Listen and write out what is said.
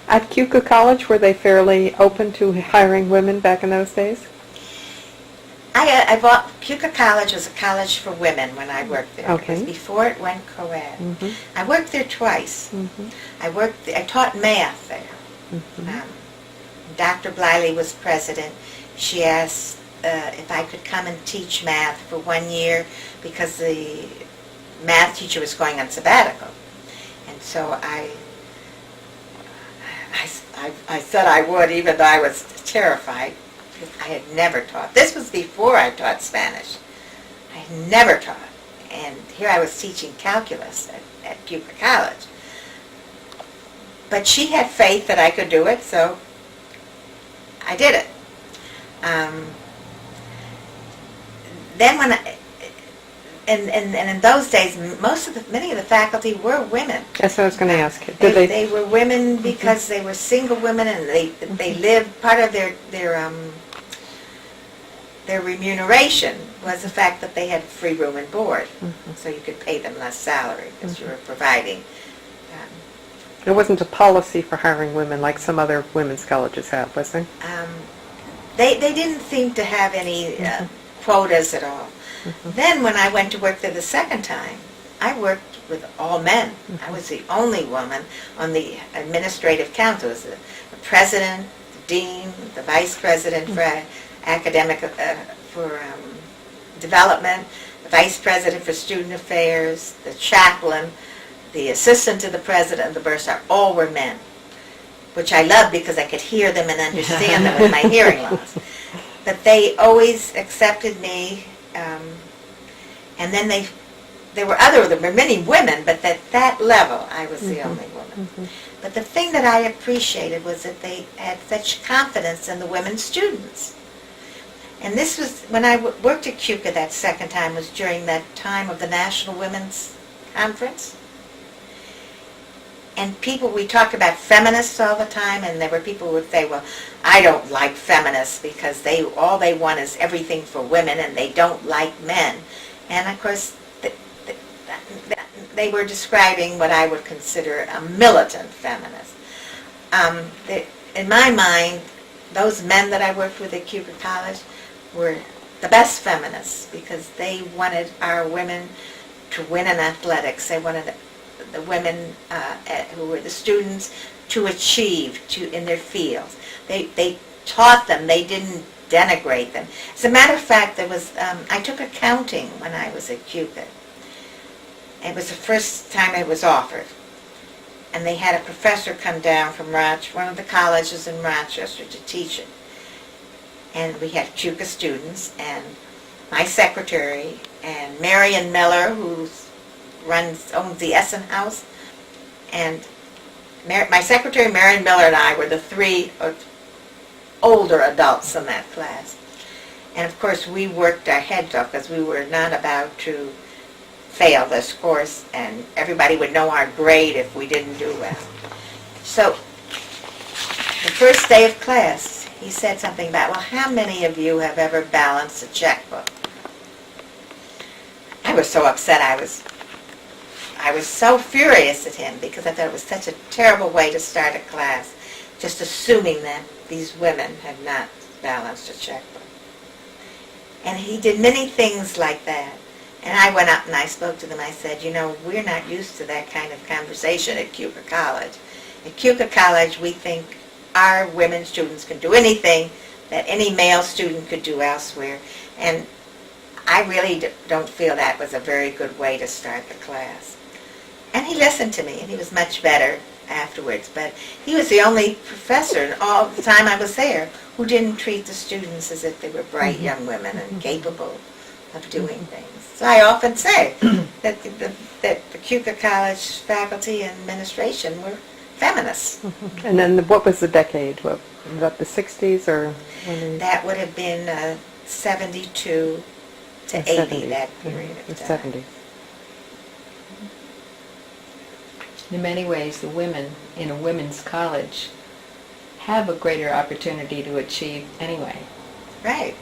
At Keuka College, were they fairly open to hiring women back in those days? Keuka College was a college for women when I worked there. Okay. Because before it went co-ed. Mm-hmm. I worked there twice. Mm-hmm. I taught math there. Mm-hmm. Dr. Bliley was president. She asked if I could come and teach math for 1 year because the math teacher was going on sabbatical. And so I said I would, even though I was terrified, because I had never taught. This was before I taught Spanish. I had never taught. And here I was teaching calculus at Keuka College. But she had faith that I could do it, so I did it. Then when and in those days, many of the faculty were women. That's what I was going to ask you. They were women because they were single women, and they lived. Part of their remuneration was the fact that they had free room and board, so you could pay them less salary because you were providing. It wasn't a policy for hiring women like some other women's colleges have, was there? They didn't seem to have any quotas at all. Then when I went to work there the second time, I worked with all men. I was the only woman on the administrative council. It was the president, the dean, the vice president for academic development, the vice president for student affairs, the chaplain, the assistant to the president, and the bursar. All were men, which I loved because I could hear them and understand them with my hearing loss. But they always accepted me. And then there were many women, but at that level, I was the only woman. But the thing that I appreciated was that they had such confidence in the women students. And this was, when I worked at Keuka that second time, was during that time of the National Women's Conference. And we talked about feminists all the time, and there were people who would say, well, I don't like feminists because all they want is everything for women, and they don't like men. And of course, they were describing what I would consider a militant feminist. In my mind, those men that I worked with at Keuka College were the best feminists because they wanted our women to win in athletics. They wanted the women who were the students to achieve in their fields. They taught them. They didn't denigrate them. As a matter of fact, I took accounting when I was at Keuka. It was the first time it was offered. And they had a professor come down from one of the colleges in Rochester to teach it. And we had Keuka students, and my secretary, and Marion Miller, who owns the Essen House, and my secretary, Marion Miller, and I were the three older adults in that class. And of course, we worked our heads off because we were not about to fail this course, and everybody would know our grade if we didn't do well. So, the first day of class, he said something about, well, how many of you have ever balanced a checkbook? I was so upset. I was so furious at him because I thought it was such a terrible way to start a class, just assuming that these women had not balanced a checkbook. And he did many things like that. And I went up and I spoke to them. I said, we're not used to that kind of conversation at Keuka College. At Keuka College, we think our women students can do anything that any male student could do elsewhere. And I really don't feel that was a very good way to start the class. And he listened to me, and he was much better afterwards. But he was the only professor in all the time I was there who didn't treat the students as if they were bright young women and capable of doing things. So I often say that the Keuka College faculty and administration were feminists. And then what was the decade? What, was that the 60s or? That would have been 72 to 80, 70s. that period of The time. 70s. In many ways, the women in a women's college have a greater opportunity to achieve anyway. Right.